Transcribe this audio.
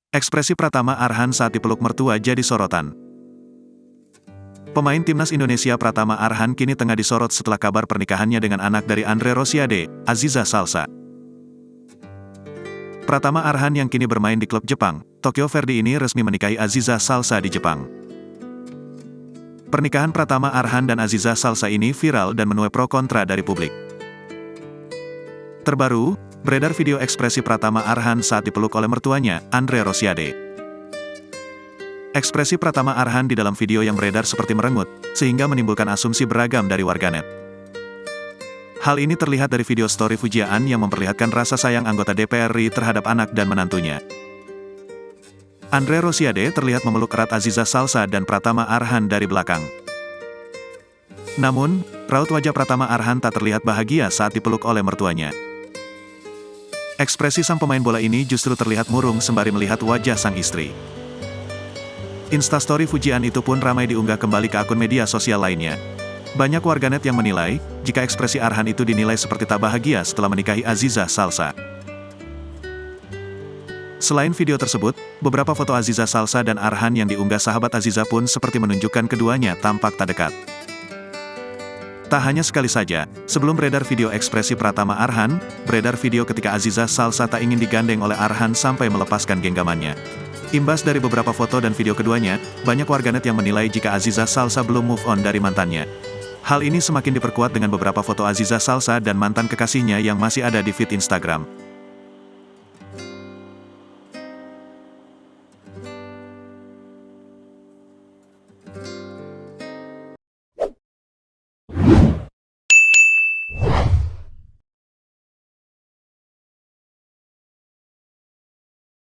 Ekspresi Pratama Arhan saat dipeluk mertua jadi sorotan. Pemain timnas Indonesia Pratama Arhan kini tengah disorot setelah kabar pernikahannya dengan anak dari Andre Rosiade, Aziza Salsa. Pratama Arhan yang kini bermain di klub Jepang, Tokyo Verdy ini resmi menikahi Aziza Salsa di Jepang. Pernikahan Pratama Arhan dan Aziza Salsa ini viral dan menuai pro kontra dari publik. Terbaru, beredar video ekspresi Pratama Arhan saat dipeluk oleh mertuanya, Andre Rosiade. Ekspresi Pratama Arhan di dalam video yang beredar seperti merengut, sehingga menimbulkan asumsi beragam dari warganet. Hal ini terlihat dari video story Fujian yang memperlihatkan rasa sayang anggota DPR RI terhadap anak dan menantunya. Andre Rosiade terlihat memeluk erat Aziza Salsa dan Pratama Arhan dari belakang. Namun, raut wajah Pratama Arhan tak terlihat bahagia saat dipeluk oleh mertuanya. Ekspresi sang pemain bola ini justru terlihat murung sembari melihat wajah sang istri. Instastory Fujian itu pun ramai diunggah kembali ke akun media sosial lainnya. Banyak warganet yang menilai, jika ekspresi Arhan itu dinilai seperti tak bahagia setelah menikahi Aziza Salsa. Selain video tersebut, beberapa foto Aziza Salsa dan Arhan yang diunggah sahabat Aziza pun seperti menunjukkan keduanya tampak tak dekat. Tak hanya sekali saja, sebelum beredar video ekspresi Pratama Arhan, beredar video ketika Aziza Salsa tak ingin digandeng oleh Arhan sampai melepaskan genggamannya. Imbas dari beberapa foto dan video keduanya, banyak warganet yang menilai jika Aziza Salsa belum move on dari mantannya. Hal ini semakin diperkuat dengan beberapa foto Aziza Salsa dan mantan kekasihnya yang masih ada di feed Instagram.